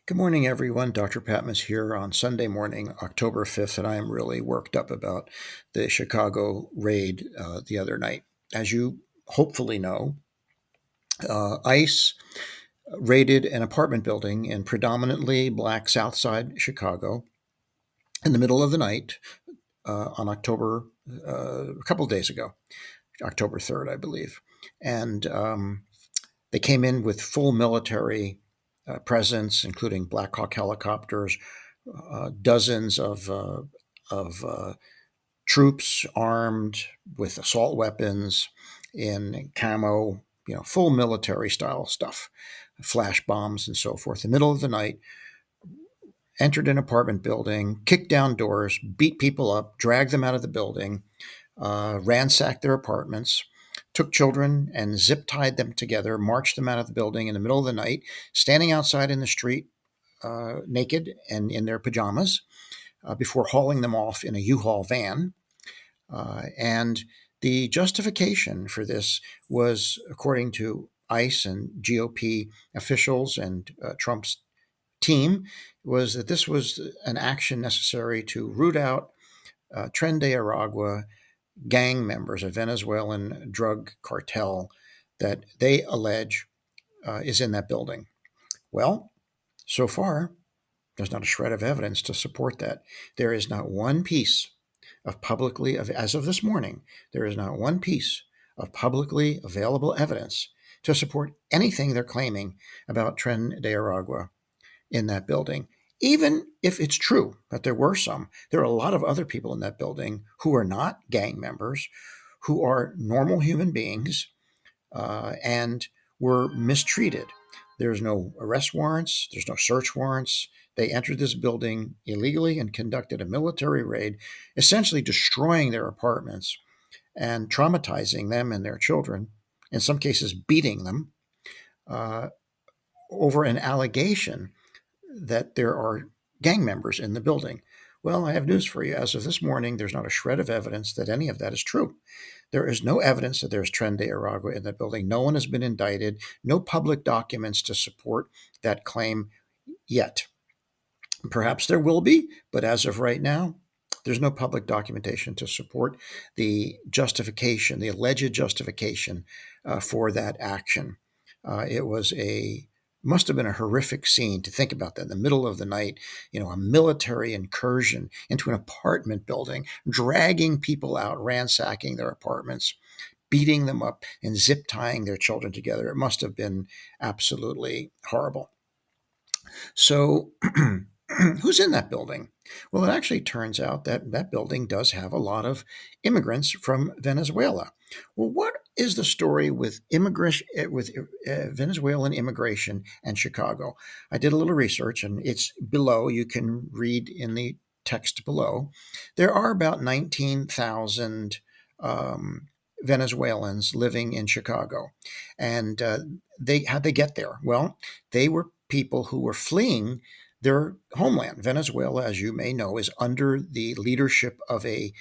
Good morning, everyone. Dr. Patmos here on Sunday morning, October 5th, and I am really worked up about the Chicago raid the other night. As you hopefully know, ICE raided an apartment building in predominantly black South Side Chicago in the middle of the night on a couple of days ago, October 3rd, I believe. And they came in with full military presence, including Black Hawk helicopters, dozens of troops armed with assault weapons in camo, full military style stuff, flash bombs and so forth. In the middle of the night, entered an apartment building, kicked down doors, beat people up, dragged them out of the building, ransacked their apartments, took children and zip tied them together, marched them out of the building in the middle of the night, standing outside in the street naked and in their pajamas before hauling them off in a U-Haul van. And the justification for this was, according to ICE and GOP officials and Trump's team, was that this was an action necessary to root out Tren de Aragua gang members, a Venezuelan drug cartel that they allege is in that building. Well, so far, there's not a shred of evidence to support that. There is not one piece of as of this morning, there is not one piece of publicly available evidence to support anything they're claiming about Tren de Aragua in that building. Even if it's true that there were some, there are a lot of other people in that building who are not gang members, who are normal human beings, and were mistreated. There's no arrest warrants, there's no search warrants. They entered this building illegally and conducted a military raid, essentially destroying their apartments and traumatizing them and their children, in some cases beating them, uh, over an allegation that there are gang members in the building. Well, I have news for you. As of this morning, there's not a shred of evidence that any of that is true. There is no evidence that there's Tren de Aragua in that building. No one has been indicted, no public documents to support that claim yet. Perhaps there will be, but as of right now, there's no public documentation to support the justification, the alleged justification for that action. It was must have been a horrific scene to think about that in the middle of the night, a military incursion into an apartment building, dragging people out, ransacking their apartments, beating them up, and zip tying their children together. It must have been absolutely horrible. So, who's in that building? Well, it actually turns out that that building does have a lot of immigrants from Venezuela. Well, what is the story with Venezuelan immigration and Chicago? I did a little research, and it's below. You can read in the text below. There are about 19,000 Venezuelans living in Chicago, and how'd they get there? Well, they were people who were fleeing their homeland. Venezuela, as you may know, is under the leadership of a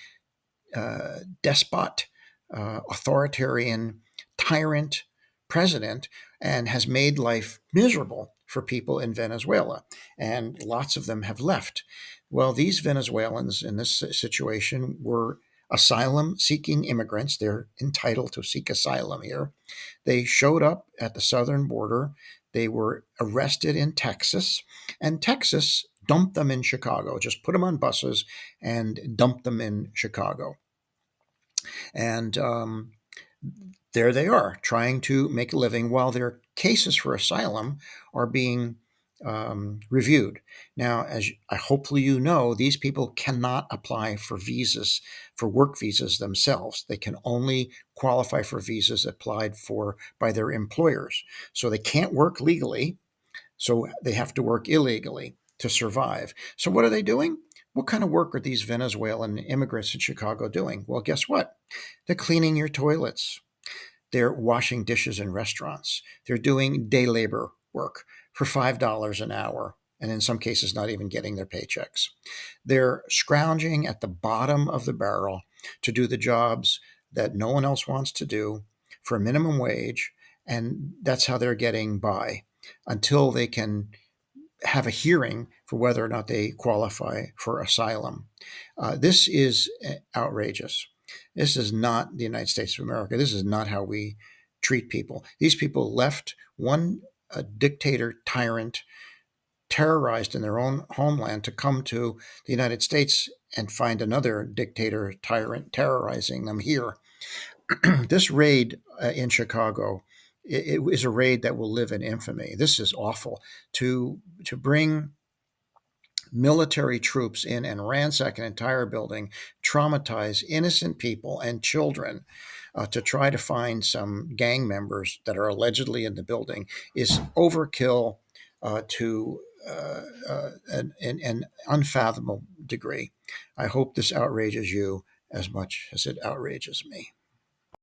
despot, authoritarian, tyrant president, and has made life miserable for people in Venezuela. And lots of them have left. Well, these Venezuelans in this situation were asylum seeking immigrants. They're entitled to seek asylum here. They showed up at the southern border. They were arrested in Texas, and Texas dumped them in Chicago, just put them on buses and dumped them in Chicago. And there they are, trying to make a living while their cases for asylum are being reviewed. Now, as hopefully you know, these people cannot apply for visas, for work visas themselves. They can only qualify for visas applied for by their employers. So they can't work legally, so they have to work illegally to survive. So what are they doing? What kind of work are these Venezuelan immigrants in Chicago doing? Well, guess what? They're cleaning your toilets. They're washing dishes in restaurants. They're doing day labor work for $5 an hour, and in some cases, not even getting their paychecks. They're scrounging at the bottom of the barrel to do the jobs that no one else wants to do for a minimum wage, and that's how they're getting by until they can have a hearing for whether or not they qualify for asylum. This is outrageous. This is not the United States of America. This is not how we treat people. These people left one dictator tyrant terrorized in their own homeland to come to the United States and find another dictator tyrant terrorizing them here. This raid in Chicago, it is a raid that will live in infamy. This is awful. To bring military troops in and ransack an entire building, traumatize innocent people and children, to try to find some gang members that are allegedly in the building is overkill to an unfathomable degree. I hope this outrages you as much as it outrages me.